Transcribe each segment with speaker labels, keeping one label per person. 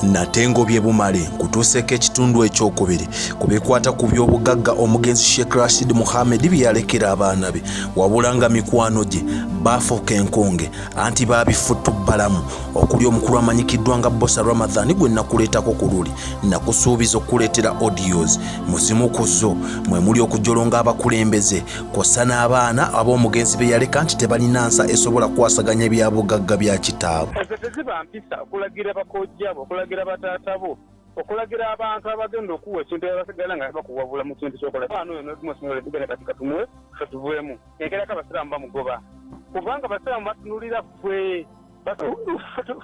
Speaker 1: Natengo bye bumale kutuuseko ekitundu ekyokubiri ku bikwata ku by'obugagga omugenzi Sheikh Rashid Mohammed bye yalekera abaana be wabula nga mikwano gye baafuuka enkonge anti baabifuttu bbalamu okuli omukulu amanyikiddwa nga Bossa Ramadhan gwe nakuleetako ku luli nakusuubiza okuleetera audios muzimu ku zo mwe muli okujolonga abakulembeze kw'ossa n'abaana ab'omugenzi be yaleka nti tebalina nsa esobola kwasaganya ebyabugagga bya kitaabwe.
Speaker 2: Mpisa okulagira bakojjabo okulagira bataatabo okulagira abantu abagenda okuwa ekintu abasigala nga bakuwabula mu kintu kyokola ano eno tumusomero tugenda katika tumwe tuvuemu ekerako abasiraamu bamugoba kubanga abasiraamu batunulira ffe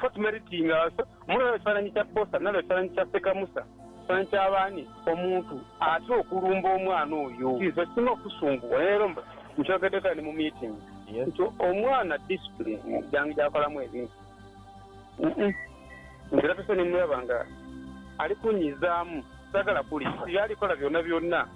Speaker 2: fatumeritinga mulaba ekifaananyi kya Bossa nalaba ekifaananyi kya Sekamusa ekifaananyi ky'abaani omuntu ate okulumba omwana oyo kizo kisinga okusunguwa leero nkyogeddeko ni mu meeting nti omwana discipline jangu gyakolamu ebintu ngira pesa ni mulaba nga ali kunyizaamu sagala kuli byalikola byonna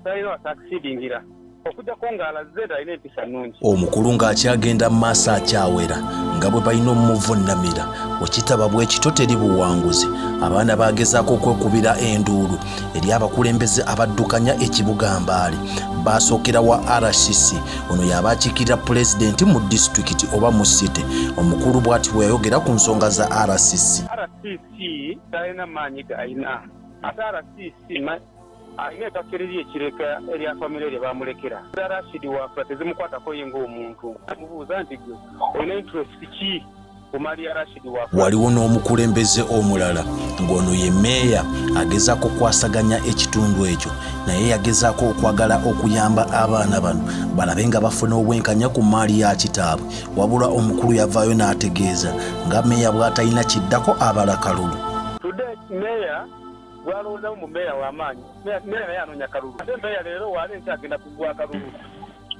Speaker 2: sayina watakisidingira okujjako ng'alaze alina empisa nnungi.
Speaker 1: Omukulu ng'akyagenda mu maaso akyawera nga bwe balina omumuvunnamira wekitaba bwekito teri buwanguzi abaana bagezaako okwekubira enduulu eri abakulembeze abaddukanya ekibuga Mbale basookera wa RCC ono yaba akiikirira pulezidenti mu disitulikiti oba mu site omukulu bw'ati bwe yayogera ku nsonga za RCC
Speaker 2: talina maanyi g'alina ate RCC alina etakiriri ekireka erya famire lye bamulekera Rashid wafa tezimukwatako ye ng'omuntu amubuuza nti gwe olina interest ki kumali ya Rashid wafa.
Speaker 1: Waliwo n'omukulembeze omulala ng'ono ye meeya agezaako kwasaganya ekitundu ekyo naye yagezaako okwagala okuyamba abaana bano balabe nga bafuna obwenkanya ku maali ya kitaabwe wabula omukulu yavaayo n'ategeeza nga meeya bw'atalina kiddako abala kalulu.
Speaker 2: Meeya gwalondamu mu meeya w'amaanyi meeya naye anoonya kalulu ate meeya leero waali nti agenda kugwa kalulu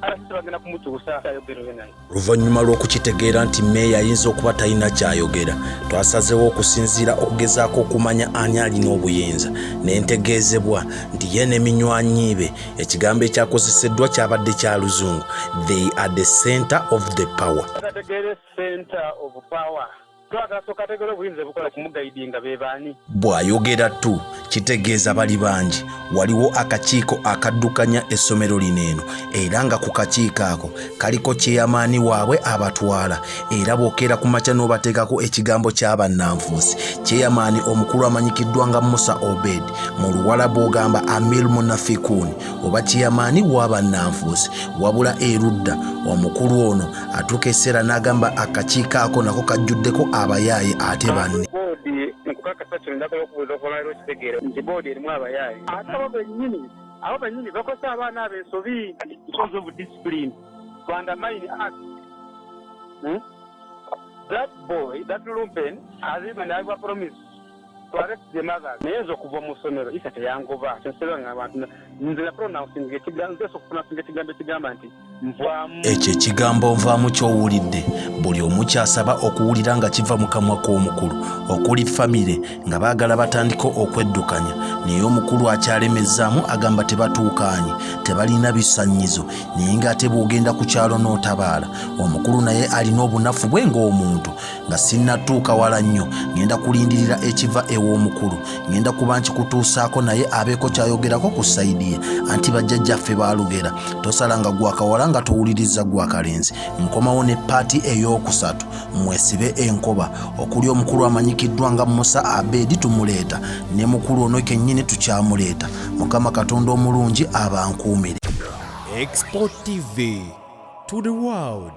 Speaker 2: arasisi bagenda kumukyusa ayogerewe naye.
Speaker 1: Oluvannyuma lw'okukitegeera nti meeya ayinza okuba talina kyayogera twasazeewo okusinziira okugezaako okumanya ani alina obuyinza n'entegeezebwa nti ye ne minywanyi be ekigambo ekyakozeseddwa kyabadde kya Luzungu they are the center of the power.
Speaker 2: Center of power.
Speaker 1: Bw'ayogera tu kitegeeza bali bangi waliwo akakiiko akaddukanya essomero lino eno era nga ku kakiiko ako kaliko kyeyamaani waabwe abatwala era bw'okeera ku makya n'obateekako ekigambo ky'abannanfuusi kyeyamaani omukulu amanyikiddwa nga Musa Obed mu Luwalabu ogamba Amir Munafikuni oba kyeyamaani w'abannanfuusi wabula erudda omukulu ono atuuka eseera n'agamba akakiiko ako nako kajjuddeko abayaaye ate banne.
Speaker 2: Nti boodi erimu abayaaye ate abo bennyini bakosa abaana abensobi because of discipline to undermine us. That boy, that lumpen, has even I promise to arrest the mother. Naye okuva mu ssomero isa teyangoba nsonga ng'abantu nzira pronouncing ekigambo ekigamba nti nvaamu.
Speaker 1: Ekyo ekigambo nvaamu ky'owulidde buli omu kyasaba okuwulira nga kiva mu kamwa k'omukulu okuli famire nga baagala batandika okweddukanya naye omukulu akyalemezzaamu agamba tebatuukaanye tebalina bisanyizo naye ng'ate bw'ogenda ku kyalo n'otabaala omukulu naye alina obunafu bwe ng'omuntu nga sinnatuuka wala nnyo ngenda kulindirira ekiva ew'omukulu ngenda kuba nkikutuusaako naye abeeko kyayogerako ku sayidi ye anti bajjajjaffe baalugera tosalanga gwakawala nga towuliriza gwakalenzi. Nkomawo ne paati ey'okusatu mwesibe enkoba okuli omukulu amanyikiddwa nga Musa Abedi tumuleeta ne mukulu ono kennyini tukyamuleeta Mukama Katonda omulungi abankuumire.
Speaker 3: Export TV to the world.